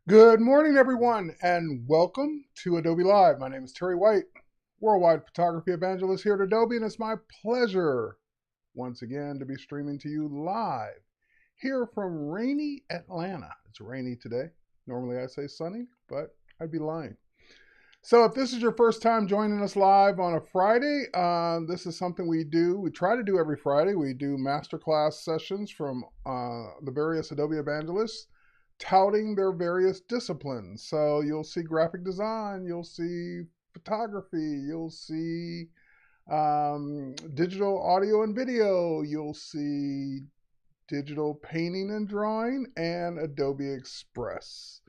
Good morning, everyone, and welcome to Adobe Live. My name is Terry White, worldwide photography evangelist here at Adobe, and it's my pleasure once again to be streaming to you live here from rainy Atlanta. It's rainy today. Normally I say sunny, but I'd be lying. So if this is your first time joining us live on a Friday, this is something we do. We try to do every Friday. We do masterclass sessions from the various Adobe evangelists touting their various disciplines. So you'll see graphic design, you'll see photography, you'll see digital audio and video, you'll see digital painting and drawing, and Adobe Express.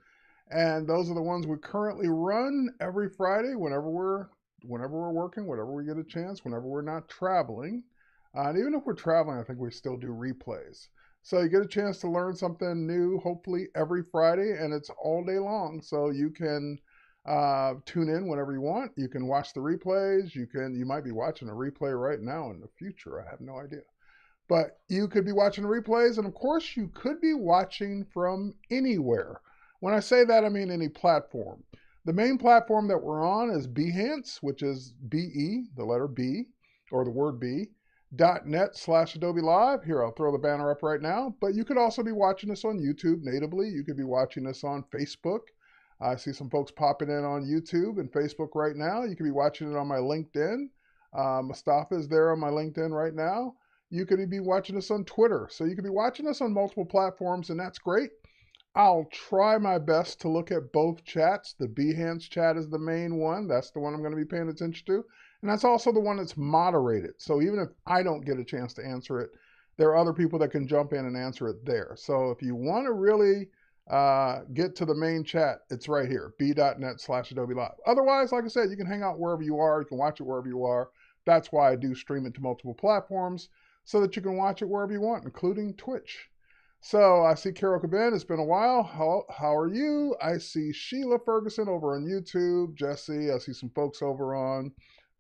And those are the ones we currently run every Friday whenever we're working, whenever we get a chance, whenever we're not traveling. And even if we're traveling, I think we still do replays. So you get a chance to learn something new, hopefully every Friday, and it's all day long. So you can tune in whenever you want. You can watch the replays. You might be watching a replay right now in the future. I have no idea. But you could be watching the replays, and of course you could be watching from anywhere. When I say that, I mean any platform. The main platform that we're on is Behance, which is B-E, the letter B, or the word B, .net/Adobe Live. Here, I'll throw the banner up right now. But you could also be watching us on YouTube natively. You could be watching us on Facebook. I see some folks popping in on YouTube and Facebook right now. You could be watching it on my LinkedIn. Mustafa is there on my LinkedIn right now. You could be watching us on Twitter. So you could be watching us on multiple platforms, and that's great. I'll try my best to look at both chats. The Behance chat is the main one. That's the one I'm going to be paying attention to. And that's also the one that's moderated. So even if I don't get a chance to answer it, there are other people that can jump in and answer it there. So if you want to really get to the main chat, it's right here, b.net/Adobe Live. Otherwise, like I said, you can hang out wherever you are. You can watch it wherever you are. That's why I do stream it to multiple platforms so that you can watch it wherever you want, including Twitch. So I see Carol Cabin. It's been a while. How are you? I see Sheila Ferguson over on YouTube. Jesse, I see some folks over on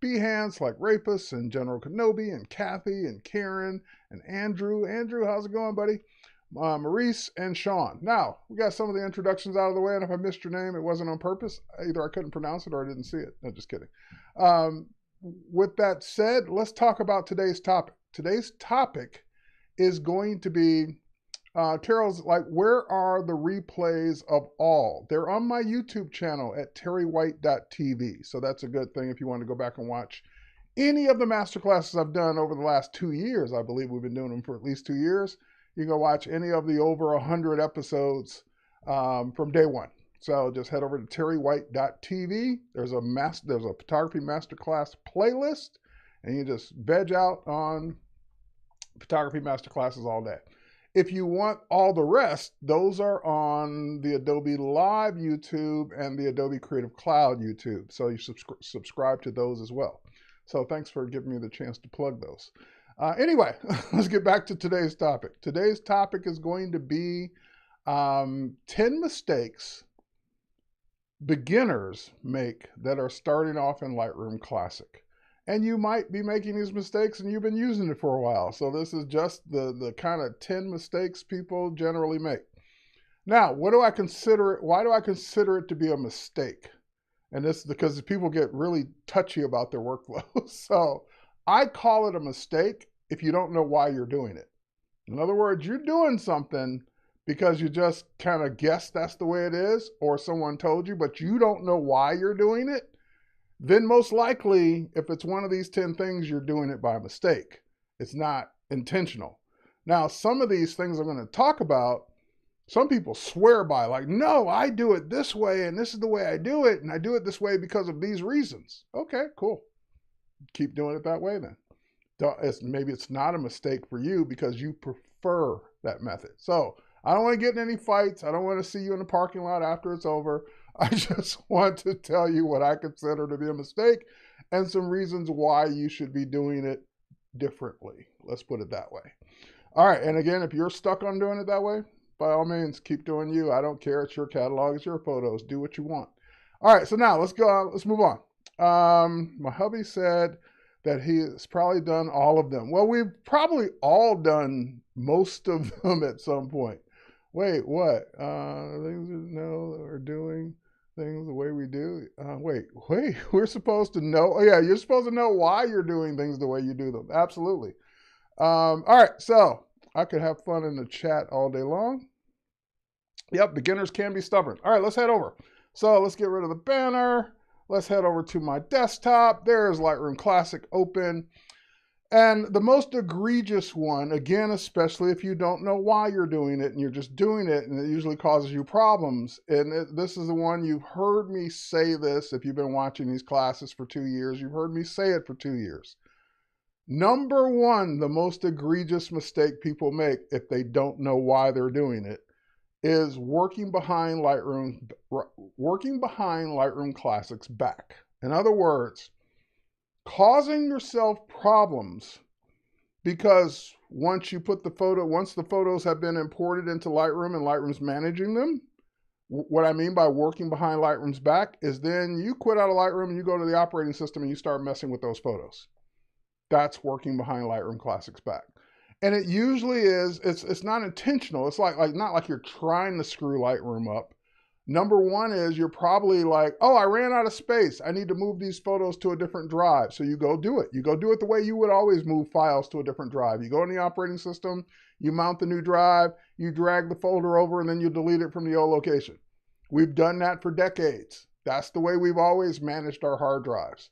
Behance like Rapus and General Kenobi and Kathy and Karen and Andrew. Andrew, how's it going, buddy? Maurice and Sean. Now, we got some of the introductions out of the way, and if I missed your name, it wasn't on purpose. Either I couldn't pronounce it or I didn't see it. No, just kidding. With that said, let's talk about today's topic. Today's topic is going to be Terrell's like, where are the replays of all? They're on my YouTube channel at terrywhite.tv. So that's a good thing if you want to go back and watch any of the masterclasses I've done over the last 2 years. I believe we've been doing them for at least 2 years. You can go watch any of the over 100 episodes from day one. So just head over to terrywhite.tv. There's a photography masterclass playlist, and you just veg out on photography masterclasses all day. If you want all the rest, those are on the Adobe Live YouTube and the Adobe Creative Cloud YouTube. So you subscribe to those as well. So thanks for giving me the chance to plug those. Anyway, let's get back to today's topic. Today's topic is going to be 10 mistakes beginners make that are starting off in Lightroom Classic. And you might be making these mistakes and you've been using it for a while. So this is just the kind of 10 mistakes people generally make. Now, what do I consider it? Why do I consider it to be a mistake? And this is because people get really touchy about their workflow. So I call it a mistake if you don't know why you're doing it. In other words, you're doing something because you just kind of guess that's the way it is, or someone told you, but you don't know why you're doing it. Then most likely, if it's one of these 10 things, you're doing it by mistake. It's not intentional. Now, some of these things I'm going to talk about, some people swear by, like, no, I do it this way, and this is the way I do it, and I do it this way because of these reasons. Okay, cool. Keep doing it that way then. Maybe it's not a mistake for you because you prefer that method. So I don't want to get in any fights. I don't want to see you in the parking lot after it's over. I just want to tell you what I consider to be a mistake and some reasons why you should be doing it differently. Let's put it that way. All right. And again, if you're stuck on doing it that way, by all means, keep doing you. I don't care. It's your catalog. It's your photos. Do what you want. All right. So now let's go. Let's move on. My hubby said that he has probably done all of them. Well, we've probably all done most of them at some point. Wait, what? Things that know that we're doing things the way we do. Wait, we're supposed to know. Oh, yeah, you're supposed to know why you're doing things the way you do them. Absolutely. All right, so I could have fun in the chat all day long. Yep, beginners can be stubborn. All right, let's head over. So let's get rid of the banner. Let's head over to my desktop. There's Lightroom Classic open. And the most egregious one, again, especially if you don't know why you're doing it and you're just doing it, and it usually causes you problems. And this is the one you've heard me say this. If you've been watching these classes for 2 years, you've heard me say it for 2 years. Number one, the most egregious mistake people make if they don't know why they're doing it is working behind Lightroom Classic's back. In other words, causing yourself problems because once the photos have been imported into Lightroom and Lightroom's managing them, what I mean by working behind Lightroom's back is then you quit out of Lightroom and you go to the operating system and you start messing with those photos. That's working behind Lightroom Classic's back. And it usually is, it's not intentional. It's not like you're trying to screw Lightroom up. Number one is you're probably like, oh, I ran out of space. I need to move these photos to a different drive. So you go do it. You go do it the way you would always move files to a different drive. You go in the operating system, you mount the new drive, you drag the folder over, and then you delete it from the old location. We've done that for decades. That's the way we've always managed our hard drives.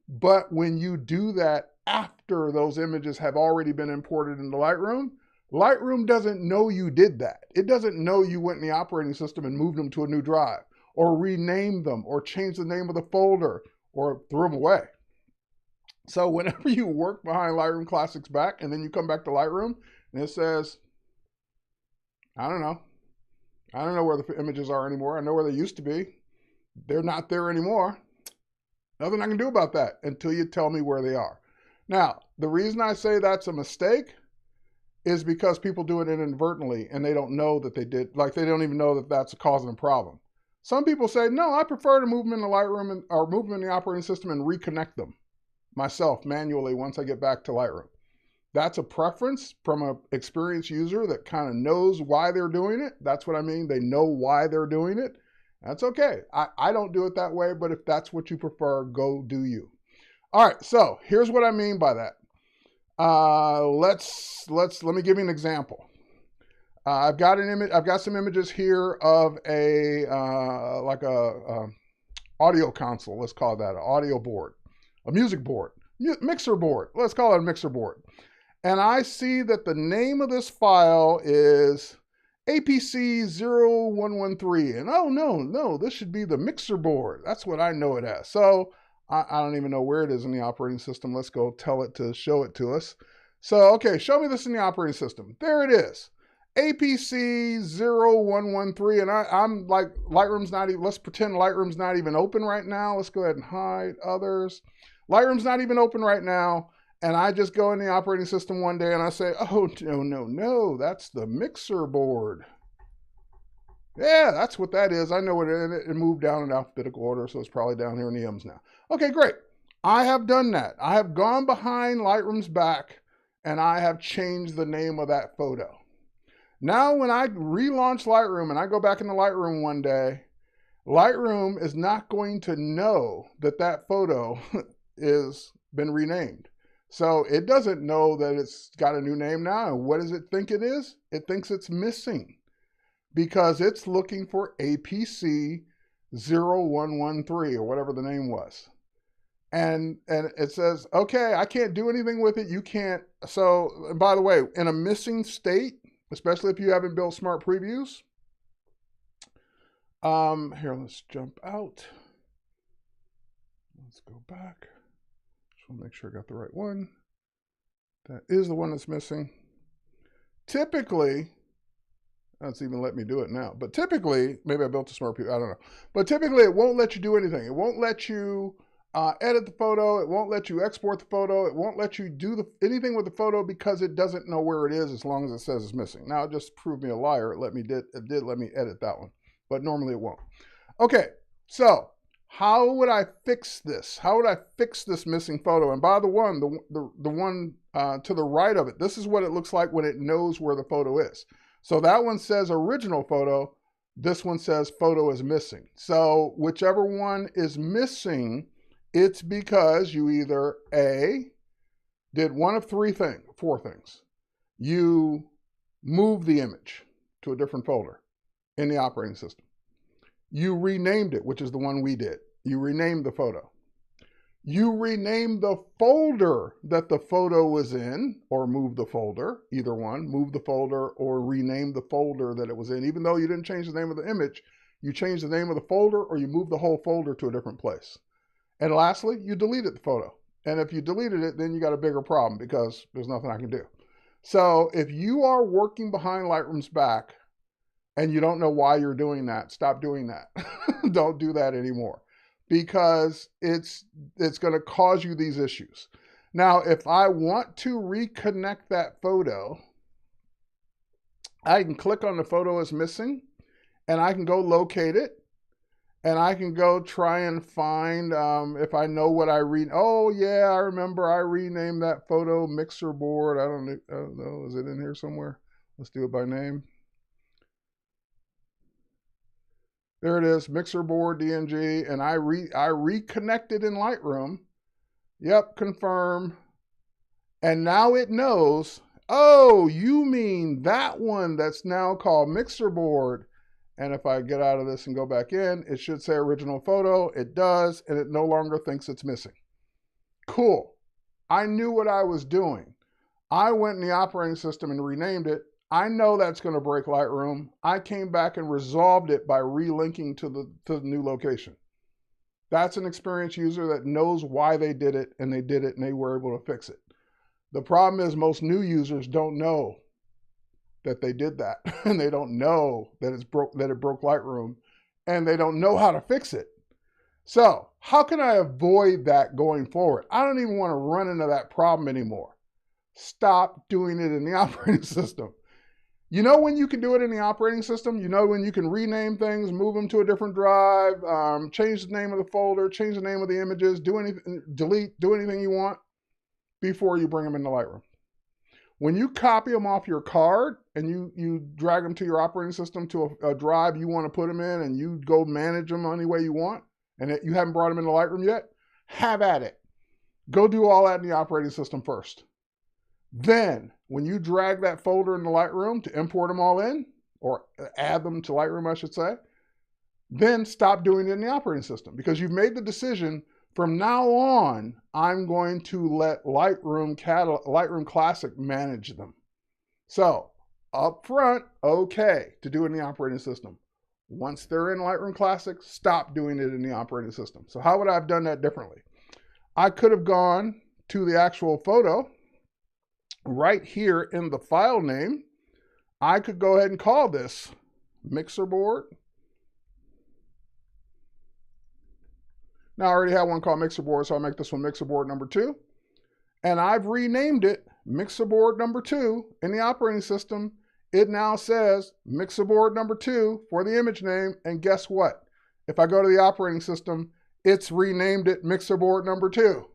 But when you do that after those images have already been imported into Lightroom, Lightroom doesn't know you did that. It doesn't know you went in the operating system and moved them to a new drive, or renamed them, or changed the name of the folder, or threw them away. So whenever you work behind Lightroom Classic's back, and then you come back to Lightroom, and it says, I don't know where the images are anymore. I know where they used to be. They're not there anymore. Nothing I can do about that until you tell me where they are. Now, the reason I say that's a mistake is because people do it inadvertently and they don't know that they did, like they don't even know that that's causing a problem. Some people say, no, I prefer to move them into Lightroom or move them in the operating system and reconnect them myself manually once I get back to Lightroom. That's a preference from an experienced user that kind of knows why they're doing it. That's what I mean. They know why they're doing it. That's okay. I don't do it that way, but if that's what you prefer, go do you. All right, so here's what I mean by that. Let me give you an example. I've got an image. I've got some images here of a audio console. Let's call that an audio board, a music board, mixer board. Let's call it a mixer board. And I see that the name of this file is APC0113. And oh no, this should be the mixer board. That's what I know it as. So I don't even know where it is in the operating system. Let's go tell it to show it to us. So, okay, show me this in the operating system. There it is. APC0113. And I'm like, Lightroom's not even, let's pretend Lightroom's not even open right now. Let's go ahead and hide others. Lightroom's not even open right now. And I just go in the operating system one day and I say, oh, no, that's the mixer board. Yeah, that's what that is. I know what it moved down in alphabetical order, so it's probably down here in the M's now. Okay, great. I have done that. I have gone behind Lightroom's back and I have changed the name of that photo. Now, when I relaunch Lightroom and I go back into Lightroom one day, Lightroom is not going to know that that photo is been renamed. So it doesn't know that it's got a new name now. And what does it think it is? It thinks it's missing, because it's looking for APC 0113 or whatever the name was. And it says, okay, I can't do anything with it. You can't. So, by the way, in a missing state, especially if you haven't built smart previews. Here, let's jump out. Let's go back. Just want to make sure I got the right one. That is the one that's missing. Typically, that's even let me do it now. But typically, maybe I built a smart preview, I don't know. But typically, it won't let you do anything. It won't let you edit the photo. It won't let you export the photo. It won't let you do anything with the photo because it doesn't know where it is as long as it says it's missing. Now, it just proved me a liar. It did let me edit that one, but normally it won't. Okay, so how would I fix this? How would I fix this missing photo? And by the one to the right of it, this is what it looks like when it knows where the photo is. So that one says original photo. This one says photo is missing. So whichever one is missing, it's because you either A, did one of four things. You moved the image to a different folder in the operating system. You renamed it, which is the one we did. You renamed the photo. You renamed the folder that the photo was in, or moved the folder, either one, move the folder or rename the folder that it was in. Even though you didn't change the name of the image, you changed the name of the folder or you moved the whole folder to a different place. And lastly, you deleted the photo. And if you deleted it, then you got a bigger problem because there's nothing I can do. So if you are working behind Lightroom's back and you don't know why you're doing that, stop doing that. Don't do that anymore, because it's going to cause you these issues. Now, if I want to reconnect that photo, I can click on the photo is missing and I can go locate it. And I can go try and find, if I know what I read. Oh yeah, I remember I renamed that photo mixer board. I don't know, is it in here somewhere? Let's do it by name. There it is, mixer board DNG, and I reconnected in Lightroom. Yep, confirm. And now it knows, oh, you mean that one that's now called mixer board. And if I get out of this and go back in, it should say original photo. It does, and it no longer thinks it's missing. Cool. I knew what I was doing. I went in the operating system and renamed it. I know that's going to break Lightroom. I came back and resolved it by relinking to the new location. That's an experienced user that knows why they did it, and they were able to fix it. The problem is most new users don't know that they did that, and they don't know that it broke Lightroom, and they don't know how to fix it. So how can I avoid that going forward? I don't even want to run into that problem anymore. Stop doing it in the operating system. You know when you can do it in the operating system? You know when you can rename things, move them to a different drive, change the name of the folder, change the name of the images, do anything, delete, do anything you want before you bring them into Lightroom. When you copy them off your card and you drag them to your operating system to a drive you want to put them in, and you go manage them any way you want, and you haven't brought them into Lightroom yet, have at it. Go do all that in the operating system first. Then, when you drag that folder into Lightroom to import them all in, or add them to Lightroom, I should say, then stop doing it in the operating system, because you've made the decision, from now on, I'm going to let Lightroom Classic manage them. So, up front, okay to do it in the operating system. Once they're in Lightroom Classic, stop doing it in the operating system. So how would I have done that differently? I could have gone to the actual photo right here in the file name. I could go ahead and call this mixer board. Now I already have one called mixer board, so I'll make this one mixer board number 2. And I've renamed it mixer board number 2 in the operating system. It now says mixer board number 2 for the image name. And guess what? If I go to the operating system, it's renamed it mixer board number 2.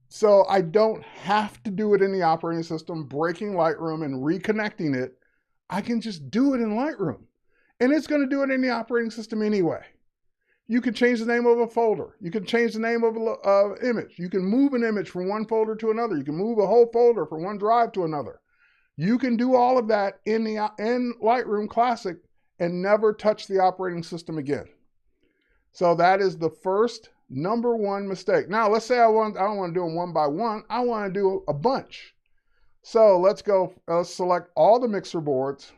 So I don't have to do it in the operating system, breaking Lightroom and reconnecting it. I can just do it in Lightroom. And it's going to do it in the operating system anyway. You can change the name of a folder. You can change the name of an image. You can move an image from one folder to another. You can move a whole folder from one drive to another. You can do all of that in Lightroom Classic and never touch the operating system again. So that is the first number one mistake. Now, let's say I don't want to do them one by one. I want to do a bunch. So let's select all the mixer boards.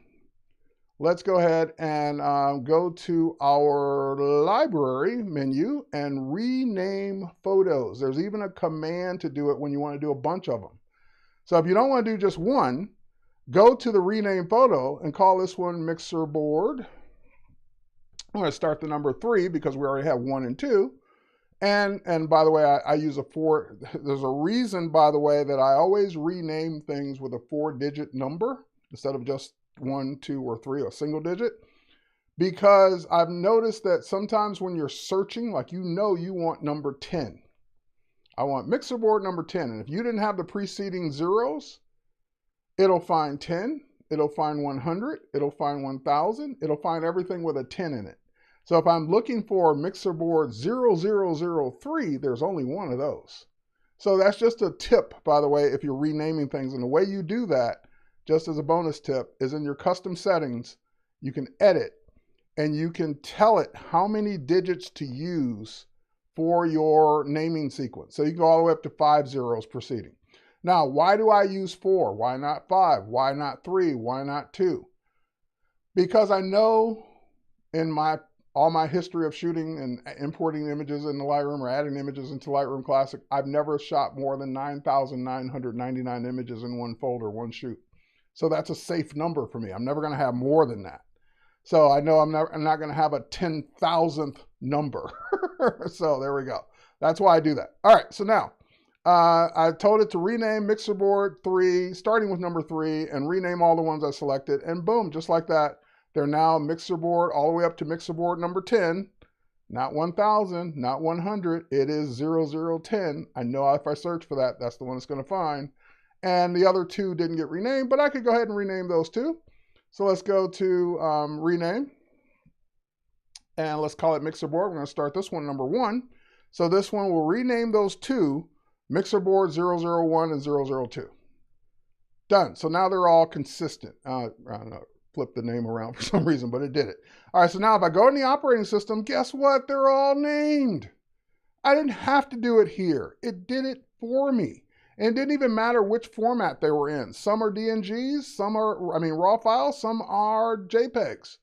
Let's go ahead and go to our library menu and rename photos. There's even a command to do it when you want to do a bunch of them. So if you don't want to do just one, go to the rename photo and call this one mixer board. I'm going to start the number 3 because we already have 1 and 2. And by the way, I use a 4. There's a reason, by the way, that I always rename things with a 4-digit number instead of just 1, 2, or 3, a single digit, because I've noticed that sometimes when you're searching, like you want number 10. I want mixer board number 10. And if you didn't have the preceding zeros, it'll find 10. it'll find 100, it'll find 1000, it'll find everything with a 10 in it. So if I'm looking for mixer board 0003, there's only one of those. So that's just a tip, by the way, if you're renaming things. And the way you do that, just as a bonus tip, is in your custom settings, you can edit and you can tell it how many digits to use for your naming sequence. So you can go all the way up to 5 zeros proceeding. Now, why do I use 4? Why not 5? Why not 3? Why not 2? Because I know in all my history of shooting and importing images into Lightroom or adding images into Lightroom Classic, I've never shot more than 9,999 images in one folder, one shoot. So that's a safe number for me. I'm never going to have more than that. So I know I'm not going to have a 10,000th number. So there we go. That's why I do that. All right, so now I told it to rename mixer board 3, starting with number 3, and rename all the ones I selected. And boom, just like that, they're now mixer board all the way up to mixer board number 10. Not 1000, not 100. It is 0010. I know if I search for that, that's the one it's going to find. And the other 2 didn't get renamed, but I could go ahead and rename those 2. So let's go to rename. And let's call it mixer board. We're going to start this one number 1. So this one will rename those 2, mixer board 001 and 002. Done. So now they're all consistent. I don't know. Flip the name around for some reason, but it did it. All right, so now if I go in the operating system, guess what? They're all named. I didn't have to do it here. It did it for me. And it didn't even matter which format they were in. Some are DNGs, some are, raw files, some are JPEGs.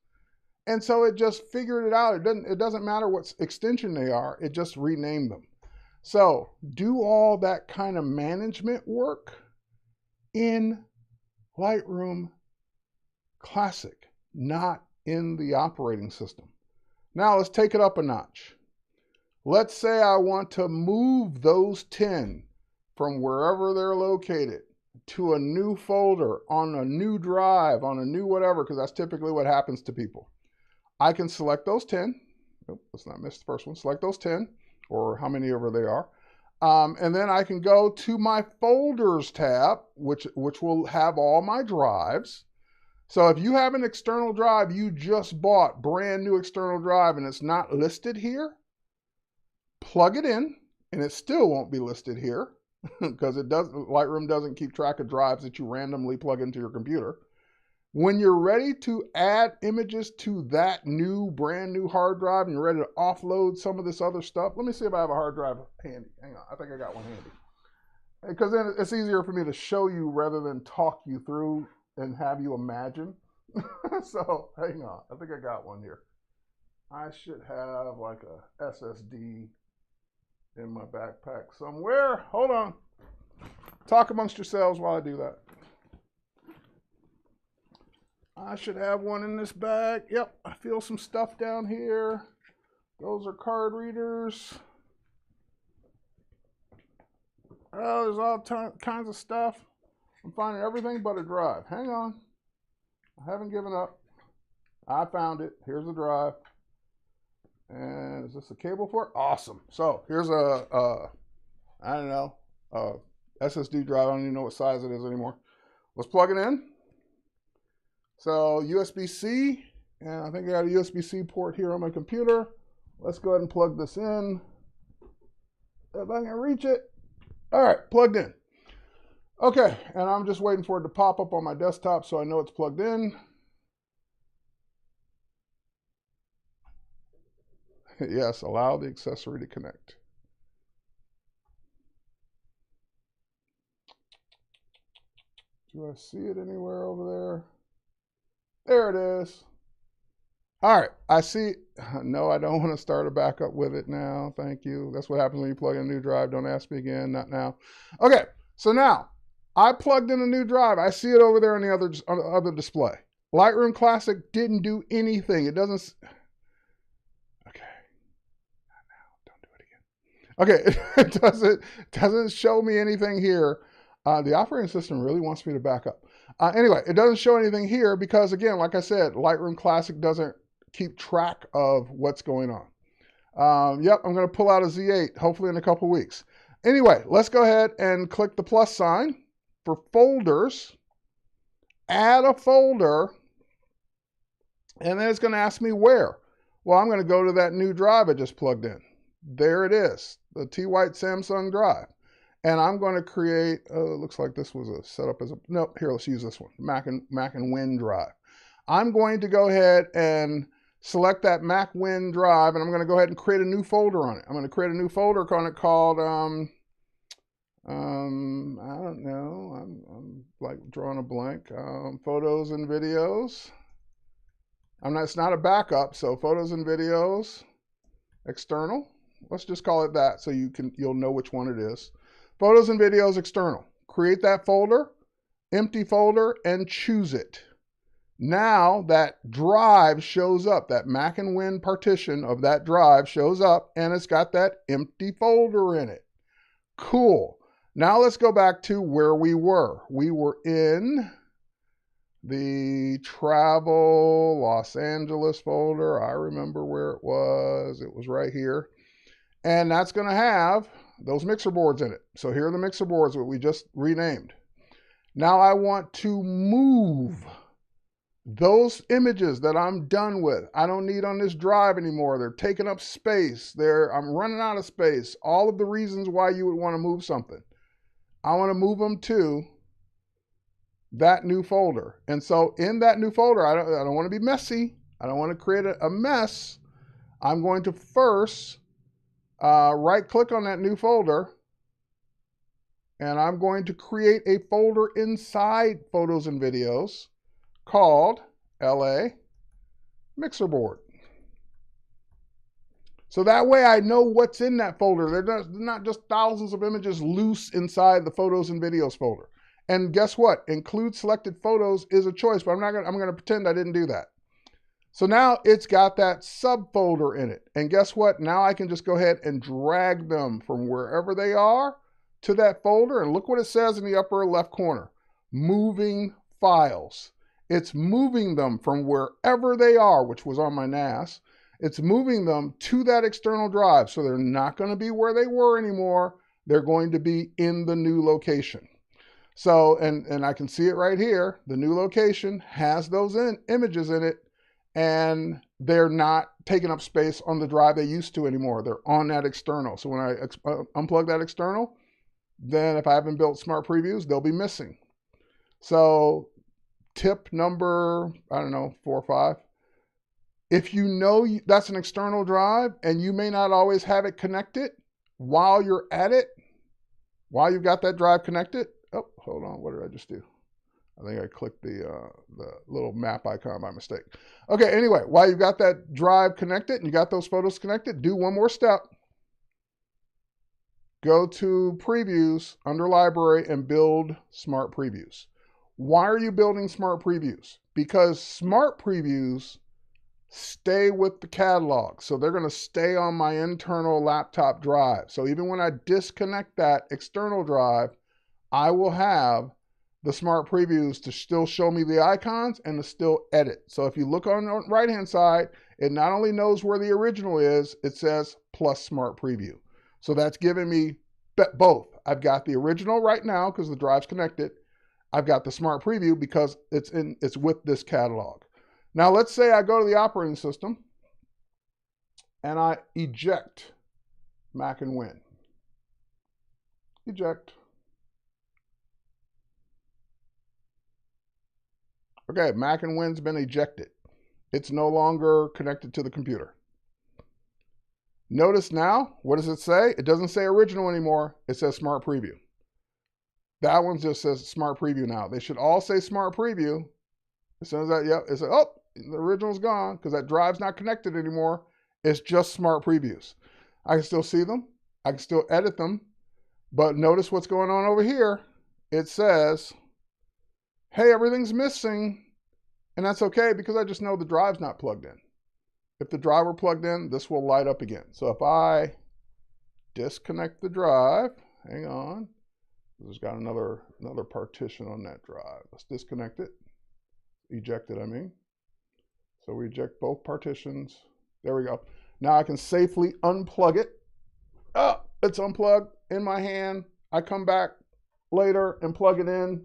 And so it just figured it out. It doesn't matter what extension they are, it just renamed them. So do all that kind of management work in Lightroom Classic, not in the operating system. Now let's take it up a notch. Let's say I want to move those 10 from wherever they're located to a new folder, on a new drive, on a new whatever, because that's typically what happens to people. I can select those 10. Nope, let's not miss the first one. Select those 10, or how many ever they are. And then I can go to my folders tab, which will have all my drives. So if you have an external drive you just bought, brand new external drive, and it's not listed here, plug it in, and it still won't be listed here because Lightroom doesn't keep track of drives that you randomly plug into your computer. When you're ready to add images to that brand new hard drive and you're ready to offload some of this other stuff, let me see if I have a hard drive handy. Hang on, I think I got one handy. Because then it's easier for me to show you rather than talk you through and have you imagine. So hang on, I think I got one here. I should have like a SSD in my backpack somewhere. Hold on. Talk amongst yourselves while I do that. I should have one in this bag. Yep, I feel some stuff down here. Those are card readers. Oh, there's all kinds of stuff. I'm finding everything but a drive. Hang on. I haven't given up. I found it. Here's the drive. And is this a cable for it? Awesome. So here's I don't know, SSD drive. I don't even know what size it is anymore. Let's plug it in. So USB-C, and I think I got a USB-C port here on my computer. Let's go ahead and plug this in. If I can reach it. All right, plugged in. Okay, and I'm just waiting for it to pop up on my desktop so I know it's plugged in. Yes, allow the accessory to connect. Do I see it anywhere over there? There it is. All right, I see. No, I don't want to start a backup with it now. Thank you. That's what happens when you plug in a new drive. Don't ask me again, not now. Okay, so now I plugged in a new drive. I see it over there on the other display. Lightroom Classic didn't do anything. It doesn't. Okay, not now. Don't do it again. Okay, it doesn't show me anything here. The operating system really wants me to back up. Anyway, it doesn't show anything here because, again, like I said, Lightroom Classic doesn't keep track of what's going on. Yep, I'm going to pull out a Z8, hopefully in a couple weeks. Anyway, let's go ahead and click the plus sign for folders. add a folder, and then it's going to ask me where. Well, I'm going to go to that new drive I just plugged in. There it is, the T White Samsung drive. And I'm going to create, it looks like this was a setup as a, no, here, let's use this one, Mac and Win drive. I'm going to go ahead and select that Mac Win drive, and I'm going to go ahead and create a new folder on it. I'm going to create a new folder on it called, I don't know, I'm like drawing a blank, photos and videos. It's not a backup, so photos and videos, external. Let's just call it that so you'll know which one it is. Photos and videos external. Create that folder, empty folder, and choose it. Now that drive shows up, that Mac and Win partition of that drive shows up, and it's got that empty folder in it. Cool. Now let's go back to where we were. We were in the travel Los Angeles folder. I remember where it was. It was right here. And that's going to have those mixer boards in it. So here are the mixer boards that we just renamed. Now I want to move those images that I'm done with. I don't need on this drive anymore. They're taking up space. I'm running out of space. All of the reasons why you would want to move something. I want to move them to that new folder. And so in that new folder, I don't want to be messy. I don't want to create a mess. I'm going to first right click on that new folder, and I'm going to create a folder inside photos and videos called LA Mixer Board. So that way I know what's in that folder. They're not just thousands of images loose inside the photos and videos folder. And guess what? Include selected photos is a choice, but I'm going to pretend I didn't do that. So now it's got that subfolder in it. And guess what? Now I can just go ahead and drag them from wherever they are to that folder. And look what it says in the upper left corner. Moving files. It's moving them from wherever they are, which was on my NAS. It's moving them to that external drive. So they're not going to be where they were anymore. They're going to be in the new location. So, and I can see it right here. The new location has those images in it. And they're not taking up space on the drive they used to anymore. They're on that external. So when I unplug that external, then if I haven't built smart previews, they'll be missing. So tip number, I don't know, 4 or 5. If you know that's an external drive and you may not always have it connected while you're at it, while you've got that drive connected, oh, hold on, what did I just do? I think I clicked the little map icon by mistake. Okay, anyway, while you've got that drive connected and you got those photos connected, do one more step. Go to Previews under Library and build Smart Previews. Why are you building Smart Previews? Because Smart Previews stay with the catalog. So they're going to stay on my internal laptop drive. So even when I disconnect that external drive, I will have the smart previews to still show me the icons and to still edit. So if you look on the right-hand side, it not only knows where the original is, it says plus smart preview. So that's giving me both. I've got the original right now because the drive's connected. I've got the smart preview because it's with this catalog. Now let's say I go to the operating system and I eject Mac and Win. Eject. Okay, Mac and Win's been ejected. It's no longer connected to the computer. Notice now, what does it say? It doesn't say original anymore. It says Smart Preview. That one just says Smart Preview now. They should all say Smart Preview. As soon as that, yep, it says, oh, the original's gone because that drive's not connected anymore. It's just Smart Previews. I can still see them. I can still edit them. But notice what's going on over here. It says, hey, everything's missing. And that's okay because I just know the drive's not plugged in. If the drive were plugged in, this will light up again. So if I disconnect the drive, hang on, there's got another partition on that drive. Let's disconnect it. Eject it, I mean. So we eject both partitions. There we go. Now I can safely unplug it. Oh, it's unplugged in my hand. I come back later and plug it in.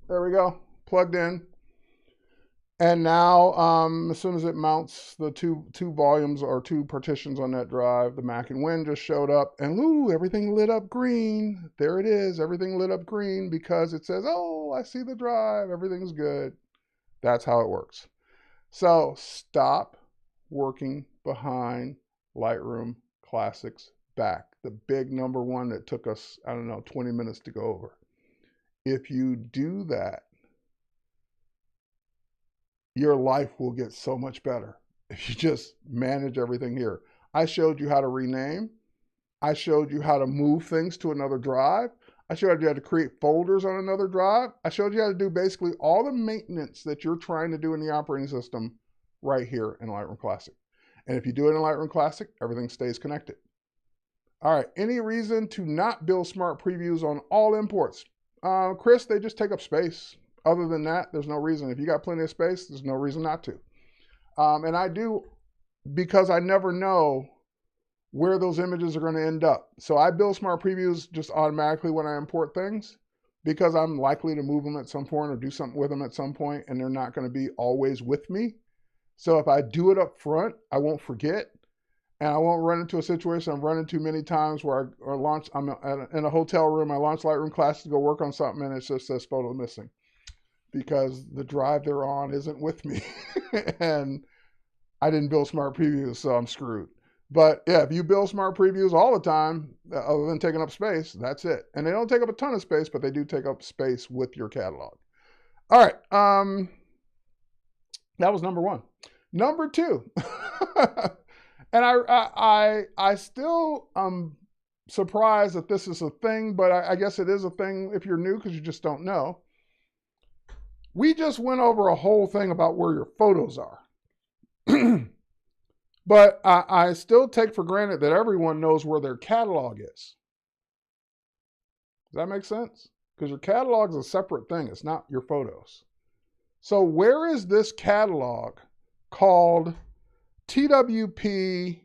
There we go, plugged in. And now, as soon as it mounts the two volumes or two partitions on that drive, the Mac and Win just showed up, and ooh, everything lit up green. There it is, everything lit up green because it says, oh, I see the drive, everything's good. That's how it works. So stop working behind Lightroom Classic's back, the big number one that took us, I don't know, 20 minutes to go over. If you do that, your life will get so much better if you just manage everything here. I showed you how to rename. I showed you how to move things to another drive. I showed you how to create folders on another drive. I showed you how to do basically all the maintenance that you're trying to do in the operating system right here in Lightroom Classic. And if you do it in Lightroom Classic, everything stays connected. All right, any reason to not build smart previews on all imports? Chris, they just take up space. Other than that, there's no reason. If you got plenty of space, there's no reason not to. And I do, because I never know where those images are going to end up. So I build smart previews just automatically when I import things, because I'm likely to move them at some point or do something with them at some point, and they're not going to be always with me. So if I do it up front, I won't forget, and I won't run into a situation I've run into many times where I'm in a hotel room, I launch Lightroom Classic to go work on something, and it just says photo missing, because the drive they're on isn't with me and I didn't build smart previews, so I'm screwed. But yeah, if you build smart previews all the time, other than taking up space, that's it. And they don't take up a ton of space, but they do take up space with your catalog. All right, that was number one. Number two, and I still am surprised that this is a thing, but I guess it is a thing if you're new because you just don't know. We just went over a whole thing about where your photos are. But I still take for granted that everyone knows where their catalog is. Does that make sense? Because your catalog is a separate thing. It's not your photos. So where is this catalog called TWP?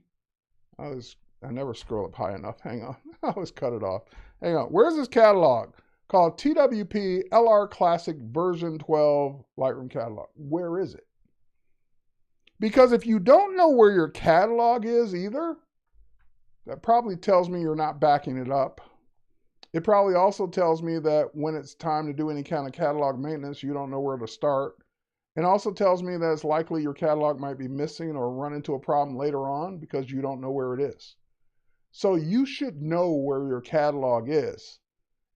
I never scroll up high enough. Hang on. I always cut it off. Hang on. Where's this catalog called TWP LR Classic version 12 Lightroom catalog? Where is it? Because if you don't know where your catalog is either, that probably tells me you're not backing it up. It probably also tells me that when it's time to do any kind of catalog maintenance, you don't know where to start. It also tells me that it's likely your catalog might be missing or run into a problem later on because you don't know where it is. So you should know where your catalog is.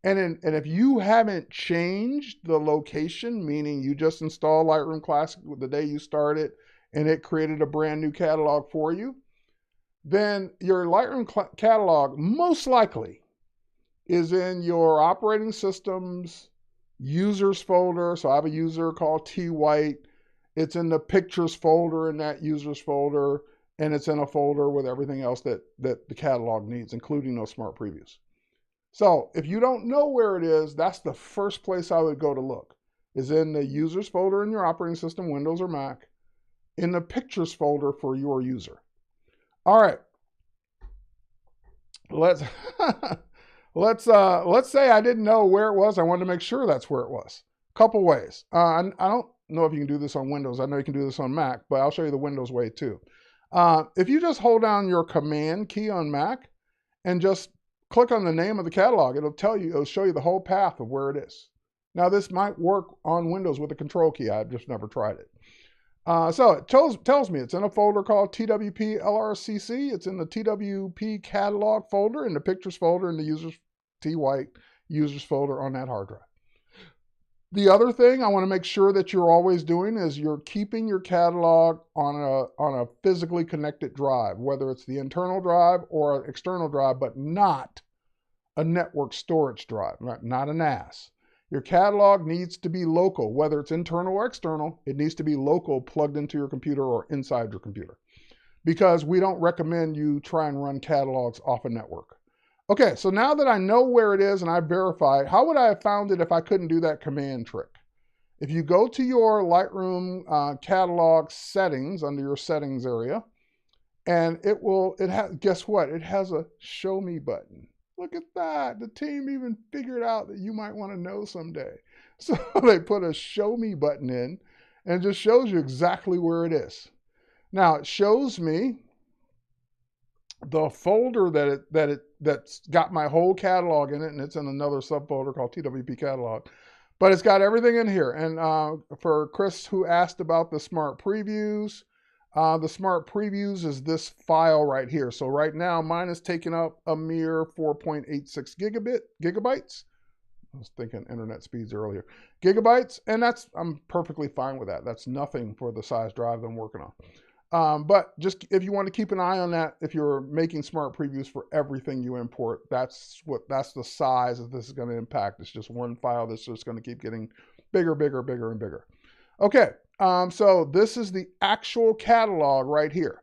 And if you haven't changed the location, meaning you just installed Lightroom Classic the day you started and it created a brand new catalog for you, then your Lightroom catalog most likely is in your operating system's users folder. So I have a user called T White. It's in the pictures folder in that users folder, and it's in a folder with everything else that the catalog needs, including those smart previews. So if you don't know where it is, that's the first place I would go to look, is in the users folder in your operating system, Windows or Mac, in the pictures folder for your user. All right. Let's say I didn't know where it was. I wanted to make sure that's where it was. Couple ways. I don't know if you can do this on Windows. I know you can do this on Mac, but I'll show you the Windows way too. If you just hold down your Command key on Mac and just click on the name of the catalog, it'll show you the whole path of where it is. Now this might work on Windows with the Control key. I've just never tried it. So it tells me it's in a folder called TWP LRCC. It's in the TWP catalog folder, in the pictures folder, in the users T White users folder on that hard drive. The other thing I want to make sure that you're always doing is you're keeping your catalog on a physically connected drive, whether it's the internal drive or an external drive, but not a network storage drive, not a NAS. Your catalog needs to be local, whether it's internal or external. It needs to be local, plugged into your computer or inside your computer, because we don't recommend you try and run catalogs off a network. Okay, so now that I know where it is and I verify, how would I have found it if I couldn't do that command trick? If you go to your Lightroom catalog settings under your settings area, and guess what? It has a show me button. Look at that. The team even figured out that you might want to know someday. So they put a show me button in and it just shows you exactly where it is. Now it shows me the folder that's got my whole catalog in it, and it's in another subfolder called TWP catalog. But it's got everything in here. And for Chris, who asked about the smart previews, the smart previews is this file right here. So right now, mine is taking up a mere 4.86 gigabytes. I was thinking internet speeds earlier. Gigabytes, and I'm perfectly fine with that. That's nothing for the size drive that I'm working on. But just if you want to keep an eye on that, if you're making smart previews for everything you import, that's the size that this is going to impact. It's just one file that's just going to keep getting bigger, bigger, bigger, and bigger. Okay, so this is the actual catalog right here.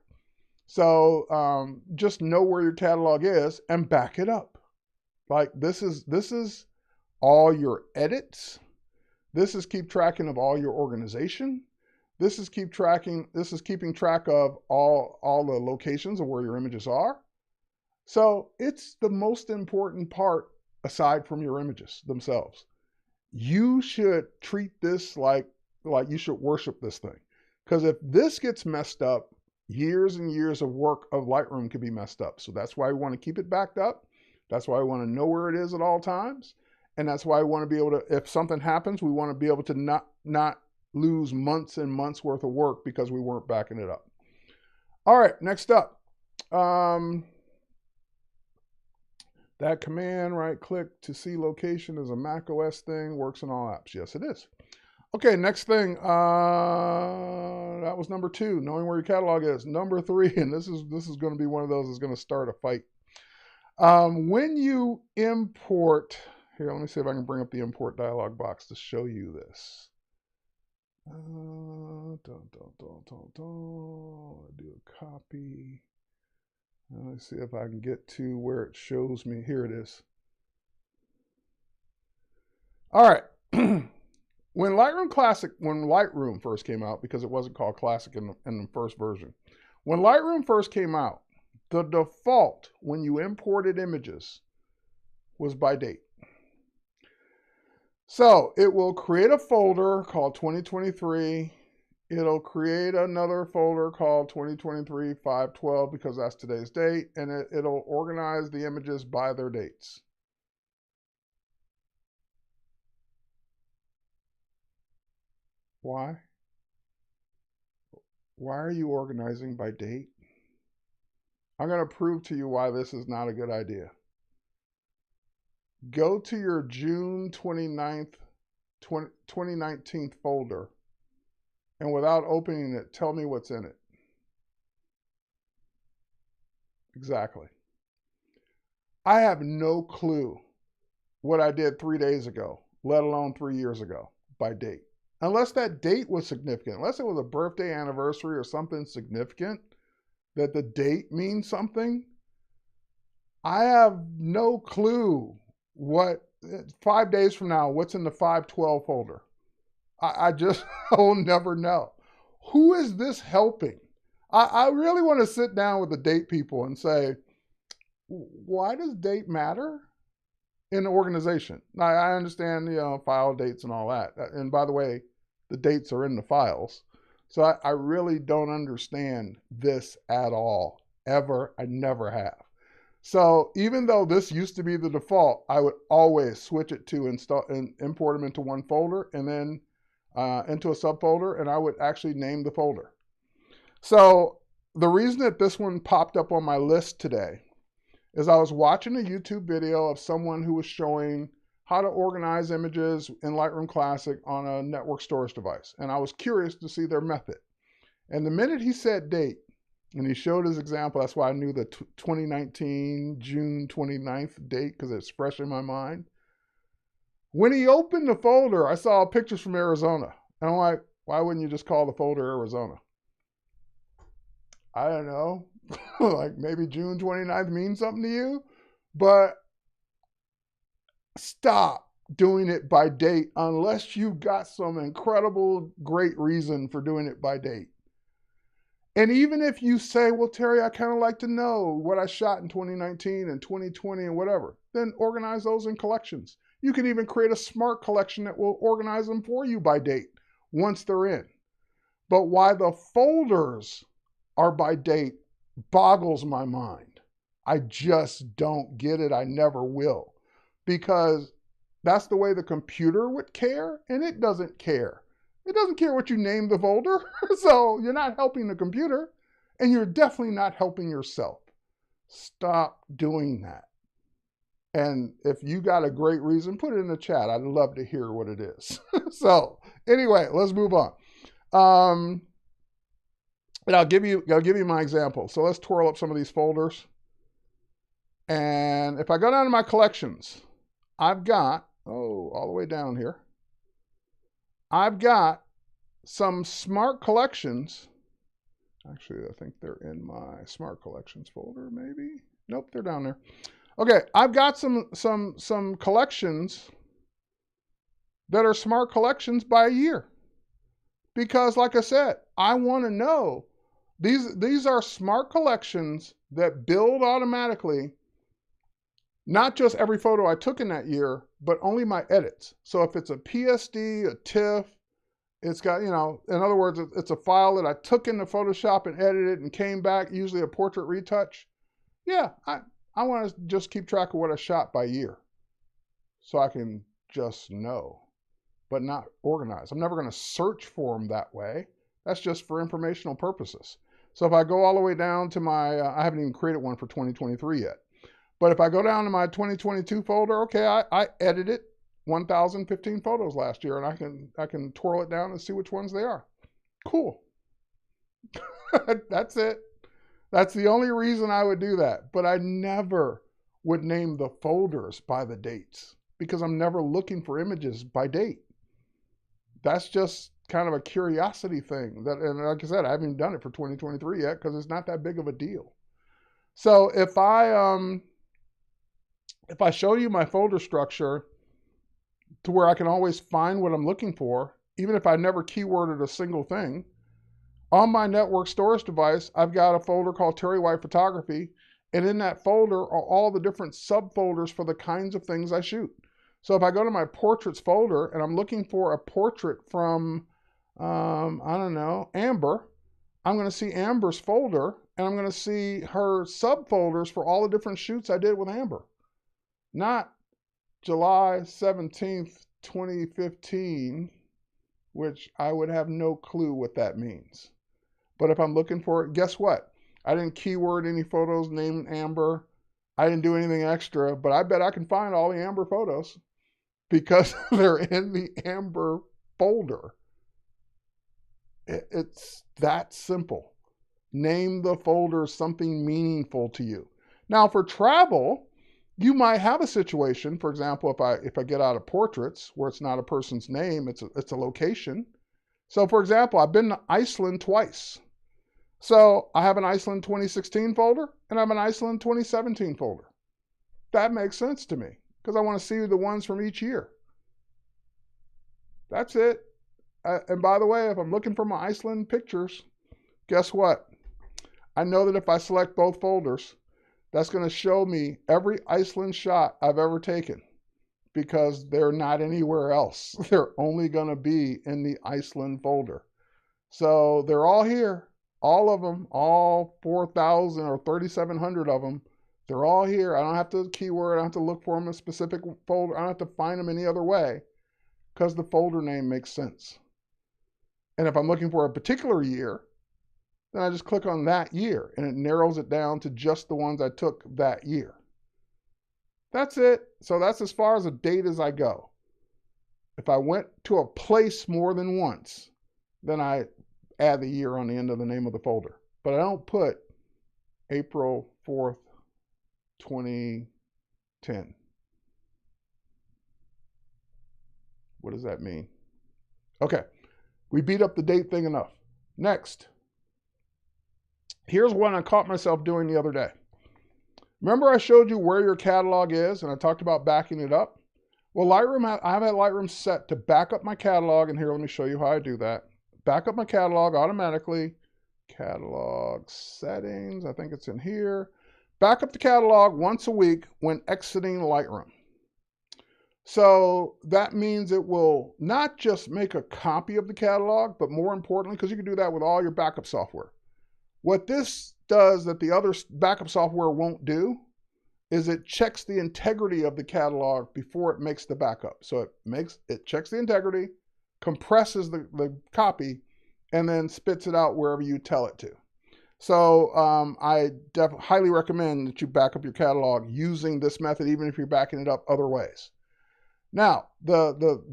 So just know where your catalog is and back it up. Like this is all your edits. This is keep tracking of all your organization. This is keeping track of all the locations of where your images are. So it's the most important part aside from your images themselves. You should treat this like you should worship this thing. Because if this gets messed up, years and years of work of Lightroom could be messed up. So that's why we want to keep it backed up. That's why we want to know where it is at all times. And that's why we want to be able to, if something happens, we want to be able to not lose months and months worth of work because we weren't backing it up. All right, next up. That command right click to see location is a Mac OS thing, works in all apps. Yes, it is. Okay, next thing. That was number 2, knowing where your catalog is. Number 3, and this is going to be one of those that's going to start a fight. When you import, here, let me see if I can bring up the import dialog box to show you this. Do a copy. Let's see if I can get to where it shows me. Here it is. All right. When Lightroom first came out, because it wasn't called Classic in the first version. When Lightroom first came out, the default when you imported images was by date. So it will create a folder called 2023. It'll create another folder called 2023-512 because that's today's date, and it'll organize the images by their dates. Why? Why are you organizing by date? I'm going to prove to you why this is not a good idea. Go to your June 29th, 2019 folder, and without opening it, tell me what's in it. Exactly. I have no clue what I did 3 days ago, let alone 3 years ago, by date. Unless that date was significant, unless it was a birthday, anniversary, or something significant, that the date means something, I have no clue what, 5 days from now, what's in the 512 folder. I will never know. Who is this helping? I really want to sit down with the date people and say, why does date matter in the organization? Now, I understand, file dates and all that. And by the way, the dates are in the files. So I really don't understand this at all, ever. I never have. So even though this used to be the default, I would always switch it to install and import them into one folder and then into a subfolder, and I would actually name the folder. So the reason that this one popped up on my list today is I was watching a YouTube video of someone who was showing how to organize images in Lightroom Classic on a network storage device. And I was curious to see their method. And the minute he said date, and he showed his example, that's why I knew the 2019 June 29th date, because it's fresh in my mind. When he opened the folder, I saw pictures from Arizona. And I'm like, why wouldn't you just call the folder Arizona? I don't know. Like maybe June 29th means something to you. But stop doing it by date unless you got some incredible, great reason for doing it by date. And even if you say, well, Terry, I kind of like to know what I shot in 2019 and 2020 and whatever, then organize those in collections. You can even create a smart collection that will organize them for you by date once they're in. But why the folders are by date boggles my mind. I just don't get it. I never will. Because that's the way the computer would care, and it doesn't care. It doesn't care what you name the folder. So you're not helping the computer, and you're definitely not helping yourself. Stop doing that. And if you got a great reason, put it in the chat. I'd love to hear what it is. So anyway, let's move on. And I'll give you my example. So let's twirl up some of these folders. And if I go down to my collections, I've got, all the way down here, I've got some smart collections. Actually, I think they're in my smart collections folder, maybe. Nope, they're down there. Okay, I've got some collections that are smart collections by a year. Because like I said, I want to know, these are smart collections that build automatically, not just every photo I took in that year, but only my edits. So if it's a PSD, a TIFF, it's got, in other words, it's a file that I took into Photoshop and edited and came back, usually a portrait retouch. Yeah, I want to just keep track of what I shot by year so I can just know, but not organize. I'm never going to search for them that way. That's just for informational purposes. So if I go all the way down to my, I haven't even created one for 2023 yet, but if I go down to my 2022 folder, okay, I edited 1,015 photos last year, and I can twirl it down and see which ones they are. Cool. That's it. That's the only reason I would do that. But I never would name the folders by the dates because I'm never looking for images by date. That's just kind of a curiosity thing. And like I said, I haven't done it for 2023 yet because it's not that big of a deal. So if I show you my folder structure to where I can always find what I'm looking for, even if I never keyworded a single thing, on my network storage device, I've got a folder called Terry White Photography, and in that folder are all the different subfolders for the kinds of things I shoot. So if I go to my portraits folder and I'm looking for a portrait from, I don't know, Amber, I'm going to see Amber's folder, and I'm going to see her subfolders for all the different shoots I did with Amber. Not July 17th, 2015, which I would have no clue what that means. But if I'm looking for it, guess what? I didn't keyword any photos named Amber. I didn't do anything extra, but I bet I can find all the Amber photos because they're in the Amber folder. It's that simple. Name the folder something meaningful to you. Now for travel, you might have a situation, for example, if I get out of portraits where it's not a person's name, it's a location. So for example, I've been to Iceland twice. So I have an Iceland 2016 folder and I have an Iceland 2017 folder. That makes sense to me because I want to see the ones from each year. That's it. And by the way, if I'm looking for my Iceland pictures, guess what? I know that if I select both folders, that's going to show me every Iceland shot I've ever taken because they're not anywhere else. They're only going to be in the Iceland folder. So they're all here. All of them, all 4,000 or 3,700 of them, they're all here. I don't have to keyword. I don't have to look for them in a specific folder. I don't have to find them any other way because the folder name makes sense. And if I'm looking for a particular year, then I just click on that year and it narrows it down to just the ones I took that year. That's it. So that's as far as a date as I go. If I went to a place more than once, then I add the year on the end of the name of the folder. But I don't put April 4th, 2010. What does that mean? Okay, we beat up the date thing enough. Next. Here's one I caught myself doing the other day. Remember I showed you where your catalog is and I talked about backing it up? Well, Lightroom, I have had Lightroom set to back up my catalog, and here, let me show you how I do that. Back up my catalog automatically. Catalog settings, I think it's in here. Back up the catalog once a week when exiting Lightroom. So that means it will not just make a copy of the catalog, but more importantly, because you can do that with all your backup software. What this does that the other backup software won't do is it checks the integrity of the catalog before it makes the backup. So it checks the integrity, compresses the copy, and then spits it out wherever you tell it to. So I highly recommend that you back up your catalog using this method, even if you're backing it up other ways. Now, the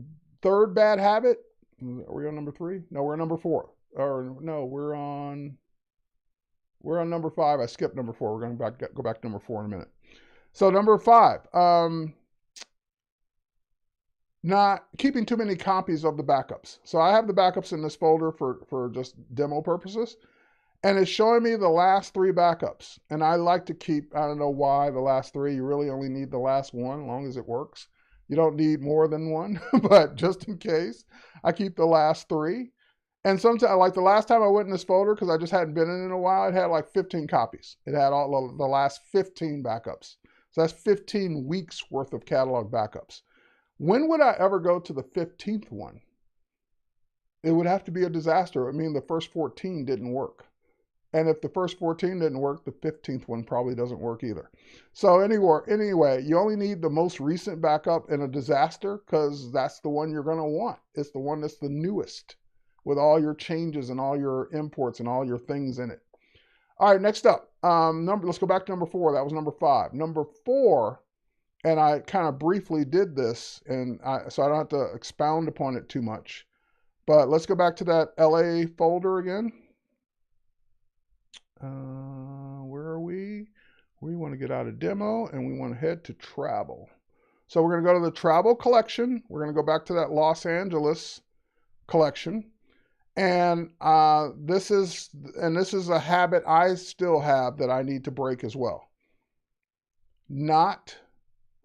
third bad habit, are we on number 3? No, we're on number 4. Or no, we're on number 5. I skipped number 4. We're going to go back to number 4 in a minute. So number 5, not keeping too many copies of the backups. So I have the backups in this folder for just demo purposes. And it's showing me the last 3 backups. And I like to keep, I don't know why the last 3. You really only need the last 1 as long as it works. You don't need more than 1, but just in case, I keep the last 3. And sometimes, like the last time I went in this folder, because I just hadn't been in a while, it had like 15 copies. It had all the last 15 backups. So that's 15 weeks worth of catalog backups. When would I ever go to the 15th one? It would have to be a disaster. I mean, the first 14 didn't work. And if the first 14 didn't work, the 15th one probably doesn't work either. So anyway, you only need the most recent backup in a disaster because that's the one you're going to want. It's the one that's the newest with all your changes and all your imports and all your things in it. All right, next up, let's go back to number 4. That was number 5. Number 4, and I kind of briefly did this, and so I don't have to expound upon it too much. But let's go back to that LA folder again. Where are we? We want to get out of demo and we want to head to travel. So we're going to go to the travel collection. We're going to go back to that Los Angeles collection. And this is a habit I still have that I need to break as well. Not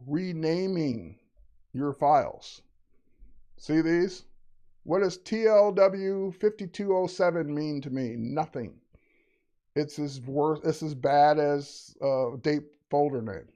renaming your files. See these? What does TLW5207 mean to me? Nothing. It's as bad as date folder name.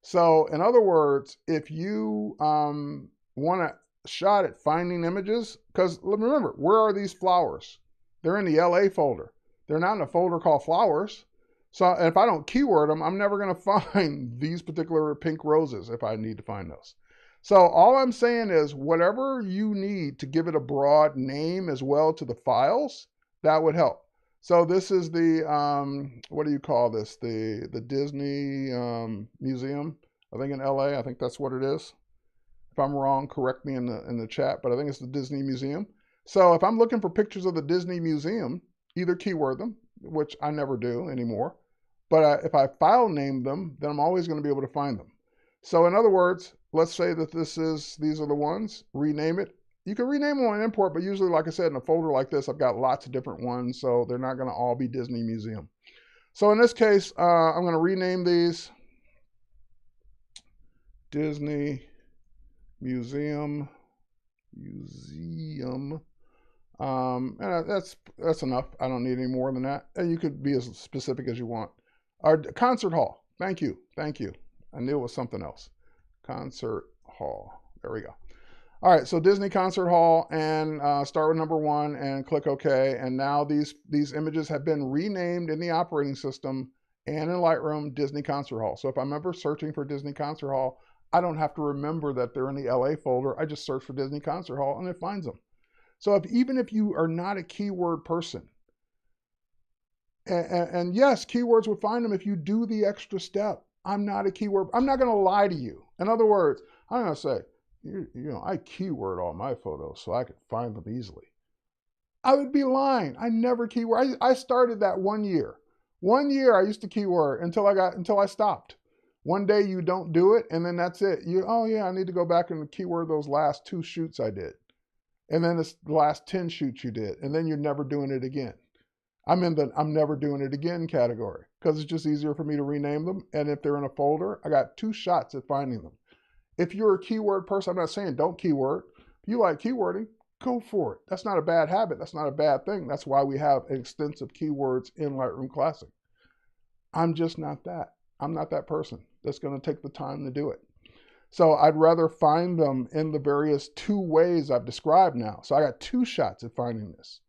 So in other words, if you want a shot at finding images, because remember, where are these flowers? They're in the LA folder. They're not in a folder called flowers. So if I don't keyword them, I'm never going to find these particular pink roses if I need to find those. So all I'm saying is whatever you need to give it a broad name as well to the files, that would help. So this is the, what do you call this? The Disney Museum, I think in LA. I think that's what it is. If I'm wrong, correct me in the chat, but I think it's the Disney Museum. So if I'm looking for pictures of the Disney Museum, either keyword them, which I never do anymore, but if I file name them, then I'm always going to be able to find them. So in other words, let's say that these are the ones, rename it. You can rename them on import, but usually, like I said, in a folder like this, I've got lots of different ones, so they're not going to all be Disney Museum. So in this case, I'm going to rename these Disney Museum. And that's enough. I don't need any more than that. And you could be as specific as you want. Our concert hall. Thank you. I knew it was something else. Concert hall. There we go. All right, so Disney Concert Hall, and start with number 1 and click OK. And now these images have been renamed in the operating system and in Lightroom Disney Concert Hall. So if I'm ever searching for Disney Concert Hall, I don't have to remember that they're in the LA folder. I just search for Disney Concert Hall and it finds them. So even if you are not a keyword person, and yes, keywords would find them if you do the extra step. I'm not a keyword. I'm not going to lie to you. In other words, I'm going to say, you know, I keyword all my photos so I could find them easily. I would be lying. I never keyword. I started that 1 year. 1 year I used to keyword until I stopped. One day you don't do it, and then that's it. Oh yeah, I need to go back and keyword those last 2 shoots I did. And then it's the last 10 shoots you did, and then you're never doing it again. I'm in the I'm never doing it again category because it's just easier for me to rename them. And if they're in a folder, I got 2 shots at finding them. If you're a keyword person, I'm not saying don't keyword. If you like keywording, go for it. That's not a bad habit. That's not a bad thing. That's why we have extensive keywords in Lightroom Classic. I'm just not that. I'm not that person that's going to take the time to do it. So I'd rather find them in the various 2 ways I've described now. So I got 2 shots at finding this.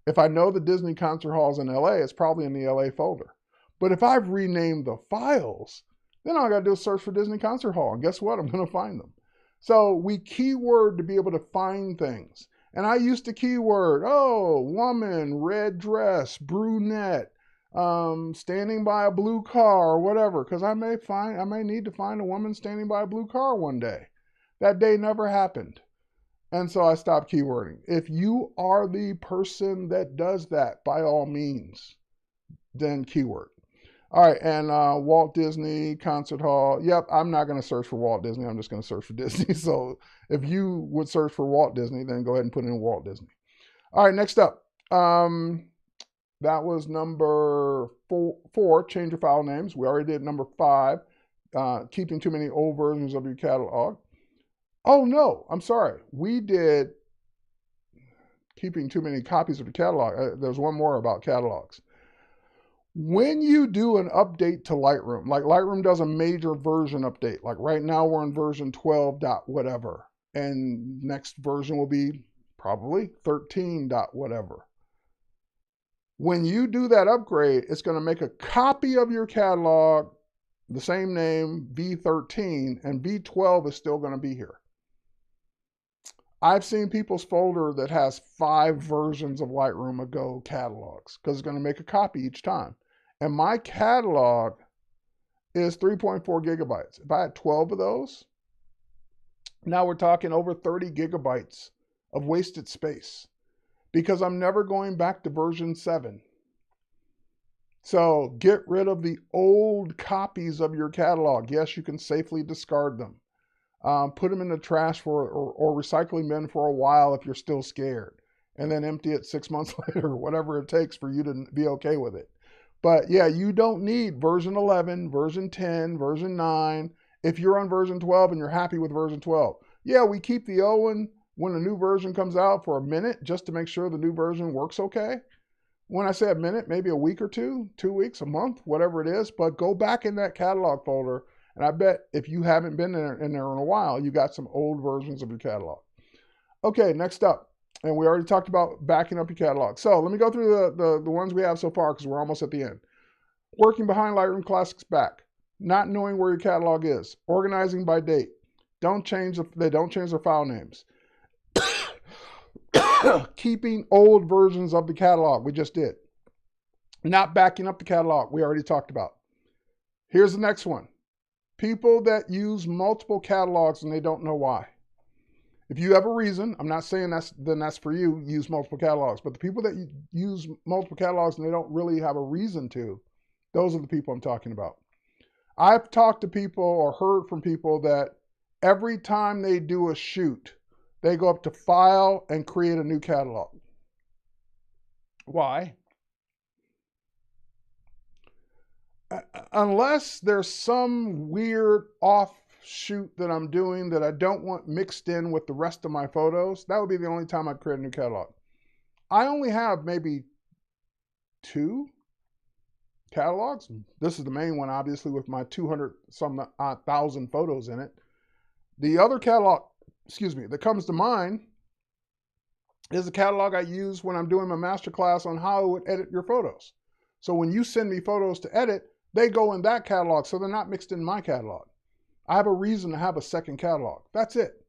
If I know the Disney concert hall's in LA, it's probably in the LA folder. But if I've renamed the files, then all I got to do is search for Disney concert hall. And guess what? I'm going to find them. So we keyword to be able to find things. And I used to keyword, oh, woman, red dress, brunette, standing by a blue car or whatever, because I may need to find a woman standing by a blue car one day. That day never happened. And so I stopped keywording. If you are the person that does that, by all means, then keyword. All right, and Walt Disney Concert Hall. Yep, I'm not going to search for Walt Disney. I'm just going to search for Disney. So if you would search for Walt Disney, then go ahead and put in Walt Disney. All right, next up. That was number 4, change your file names. We already did number 5, keeping too many old versions of your catalog. Oh, no, I'm sorry. We did keeping too many copies of your catalog. There's one more about catalogs. When you do an update to Lightroom, like Lightroom does a major version update, like right now we're in version 12 dot whatever, and next version will be probably 13 dot whatever. When you do that upgrade, it's going to make a copy of your catalog, the same name, V13, and V12 is still going to be here. I've seen people's folder that has 5 versions of Lightroom ago catalogs because it's going to make a copy each time. And my catalog is 3.4 gigabytes. If I had 12 of those, now we're talking over 30 gigabytes of wasted space because I'm never going back to version 7. So get rid of the old copies of your catalog. Yes, you can safely discard them. Put them in the trash or recycling bin for a while if you're still scared, and then empty it 6 months later, whatever it takes for you to be okay with it. But yeah, you don't need version 11, version 10, version 9. If you're on version 12 and you're happy with version 12, yeah, we keep the old one when a new version comes out for a minute just to make sure the new version works okay. When I say a minute, maybe a week or 2, 2 weeks, a month, whatever it is, but go back in that catalog folder. And I bet if you haven't been in there in a while, you got some old versions of your catalog. Okay, next up. And we already talked about backing up your catalog. So let me go through the ones we have so far because we're almost at the end. Working behind Lightroom Classic's back. Not knowing where your catalog is. Organizing by date. They don't change their file names. Keeping old versions of the catalog. We just did. Not backing up the catalog. We already talked about. Here's the next one. People that use multiple catalogs and they don't know why. If you have a reason, I'm not saying that's for you, use multiple catalogs, but the people that use multiple catalogs and they don't really have a reason to, those are the people I'm talking about. I've talked to people or heard from people that every time they do a shoot, they go up to File and create a new catalog. Why? Unless there's some weird offshoot that I'm doing that I don't want mixed in with the rest of my photos, that would be the only time I'd create a new catalog. I only have maybe 2 catalogs. This is the main one, obviously, with my 200-some-thousand photos in it. The other catalog, that comes to mind is the catalog I use when I'm doing my masterclass on how I would edit your photos. So when you send me photos to edit, they go in that catalog, so they're not mixed in my catalog. I have a reason to have a second catalog. That's it.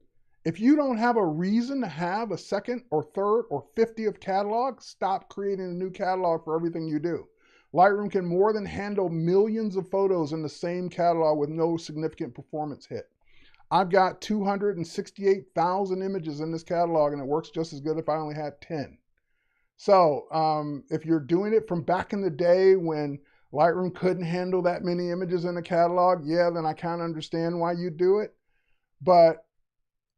If you don't have a reason to have a second or third or 50th catalog, stop creating a new catalog for everything you do. Lightroom can more than handle millions of photos in the same catalog with no significant performance hit. I've got 268,000 images in this catalog, and it works just as good if I only had 10. So if you're doing it from back in the day when Lightroom couldn't handle that many images in a catalog, yeah, then I kind of understand why you do it. But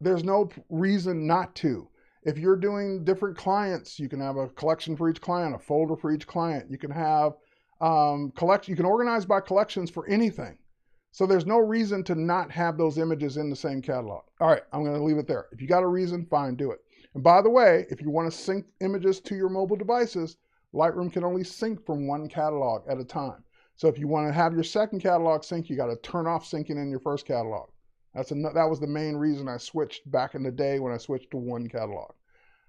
there's no reason not to. If you're doing different clients, you can have a collection for each client, a folder for each client. You can have you can organize by collections for anything. So there's no reason to not have those images in the same catalog. All right, I'm going to leave it there. If you got a reason, fine, do it. And by the way, if you want to sync images to your mobile devices, Lightroom can only sync from one catalog at a time. So if you want to have your second catalog sync, you got to turn off syncing in your first catalog. That was the main reason I switched back in the day when I switched to one catalog.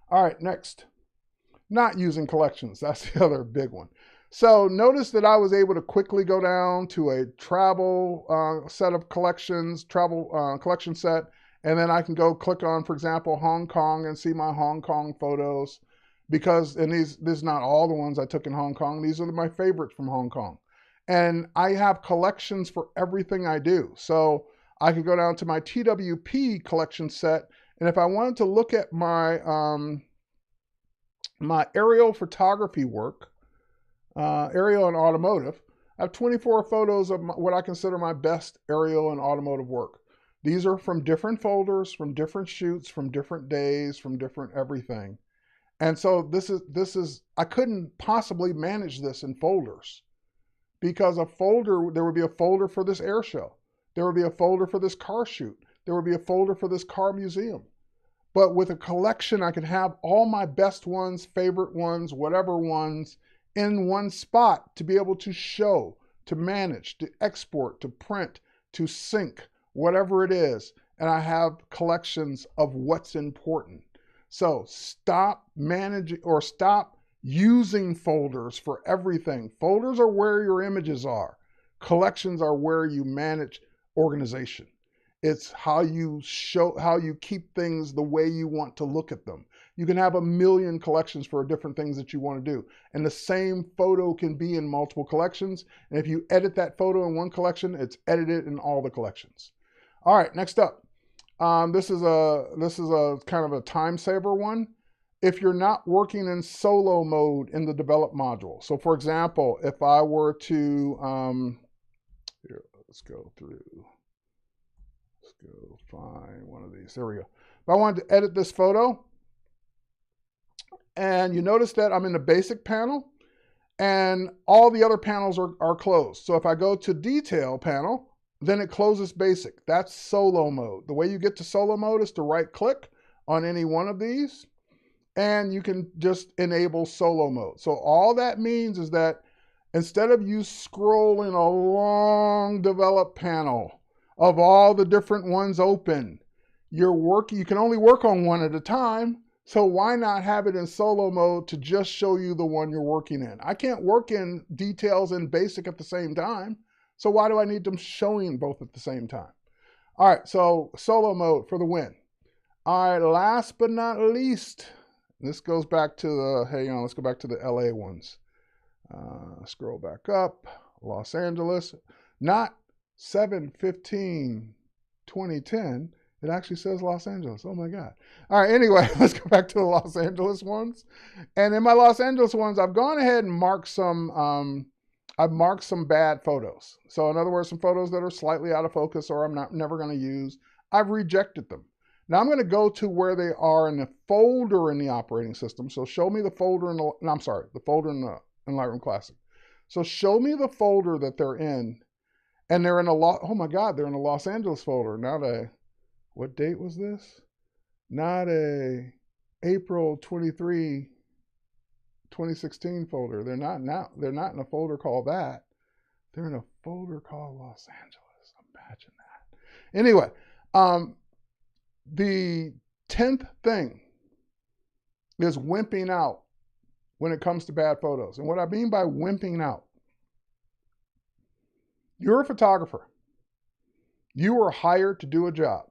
All right, next. Not using collections. That's the other big one. So notice that I was able to quickly go down to a travel set of collections, travel collection set, and then I can go click on, for example, Hong Kong and see my Hong Kong photos because, and these is not all the ones I took in Hong Kong. These are my favorites from Hong Kong. And I have collections for everything I do. So I could go down to my TWP collection set, and if I wanted to look at my my aerial photography work, aerial and automotive, I have 24 photos of what I consider my best aerial and automotive work. These are from different folders, from different shoots, from different days, from different everything. And so this is I couldn't possibly manage this in folders because there would be a folder for this air show. There would be a folder for this car shoot. There would be a folder for this car museum. But with a collection, I could have all my best ones, favorite ones, whatever ones in one spot to be able to show, to manage, to export, to print, to sync, whatever it is. And I have collections of what's important. So stop managing or stop using folders for everything. Folders are where your images are. Collections are where you manage organization. It's how you keep things the way you want to look at them. You can have a million collections for different things that you want to do. And the same photo can be in multiple collections. And if you edit that photo in one collection, it's edited in all the collections. All right, next up. This is a kind of a time saver one. If you're not working in solo mode in the develop module. So for example, if I were to, here, let's go find one of these. There we go. If I wanted to edit this photo, and you notice that I'm in the basic panel, and all the other panels are closed. So if I go to detail panel, then it closes basic. That's solo mode. The way you get to solo mode is to right click on any one of these, and you can just enable solo mode. So all that means is that instead of you scrolling a long develop panel of all the different ones open, you can only work on one at a time. So why not have it in solo mode to just show you the one you're working in? I can't work in details and basic at the same time. So why do I need them showing both at the same time? All right, so solo mode for the win. All right, last but not least, this goes back to the, hang on, let's go back to the LA ones. Scroll back up, Los Angeles, not 7/15/2010. It actually says Los Angeles. Oh my God. All right, anyway, let's go back to the Los Angeles ones. And in my Los Angeles ones, I've gone ahead and marked some, I've marked some bad photos. So in other words, some photos that are slightly out of focus or I'm never going to use, I've rejected them. Now I'm going to go to where they are in the folder in the operating system. So show me the folder in the, no, I'm sorry, the folder in Lightroom Classic. So show me the folder that they're in, and they're in oh my God, they're in the Los Angeles folder, not a, what date was this? Not a April 23, 2016 folder. They're not in a folder called that. They're in a folder called Los Angeles. Imagine that. Anyway, the 10th thing is wimping out when it comes to bad photos. And what I mean by wimping out, you're a photographer. You were hired to do a job.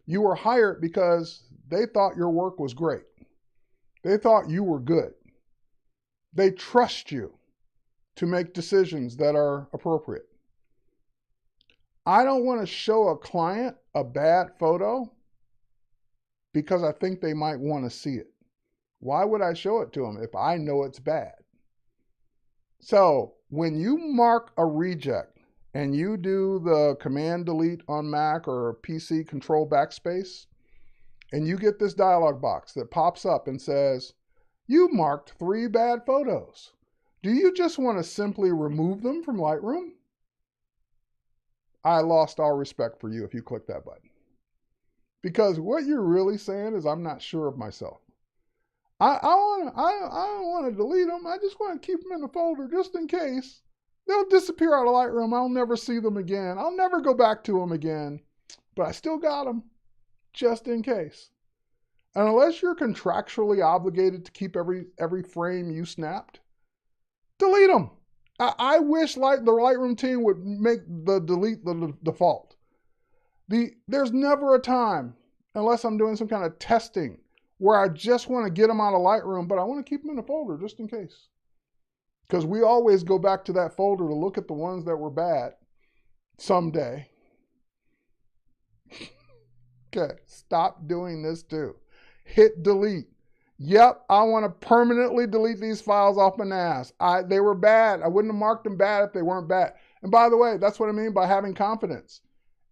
You were hired because they thought your work was great. They thought you were good. They trust you to make decisions that are appropriate. I don't want to show a client a bad photo because I think they might want to see it. Why would I show it to them if I know it's bad? So when you mark a reject and you do the Command Delete on Mac or PC Control Backspace, and you get this dialog box that pops up and says, you marked 3 bad photos. Do you just want to simply remove them from Lightroom? I lost all respect for you if you click that button. Because what you're really saying is I'm not sure of myself. I don't want to delete them. I just want to keep them in the folder just in case They'll disappear out of Lightroom. I'll never see them again. I'll never go back to them again. But I still got them, just in case. And unless you're contractually obligated to keep every frame you snapped, delete them. I wish the Lightroom team would make the delete the default. There's never a time, unless I'm doing some kind of testing, where I just want to get them out of Lightroom, but I want to keep them in a folder just in case. Because we always go back to that folder to look at the ones that were bad someday. Okay, stop doing this too. Hit delete. Yep, I want to permanently delete these files off my NAS. They were bad. I wouldn't have marked them bad if they weren't bad. And by the way, that's what I mean by having confidence.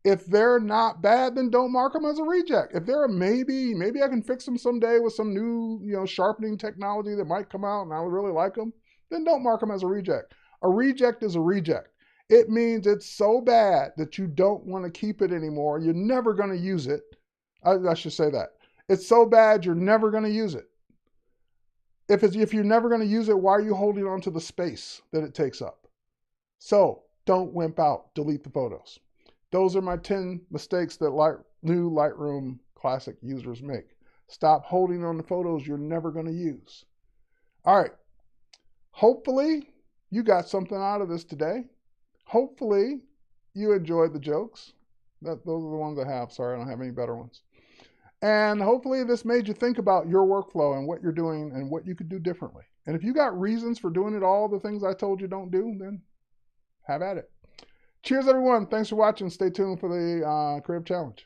If they're not bad, then don't mark them as a reject. If they're a maybe I can fix them someday with some new, sharpening technology that might come out and I would really like them, then don't mark them as a reject. A reject is a reject. It means it's so bad that you don't want to keep it anymore. You're never going to use it. I should say that. It's so bad you're never going to use it. If you're never going to use it, why are you holding on to the space that it takes up? So don't wimp out. Delete the photos. Those are my 10 mistakes that new Lightroom Classic users make. Stop holding on to photos you're never going to use. All right. Hopefully you got something out of this today. Hopefully you enjoyed the jokes. Those are the ones I have. Sorry, I don't have any better ones. And hopefully this made you think about your workflow and what you're doing and what you could do differently. And if you got reasons for doing it all the things I told you don't do, then have at it. Cheers, everyone. Thanks for watching. Stay tuned for the Creative Challenge.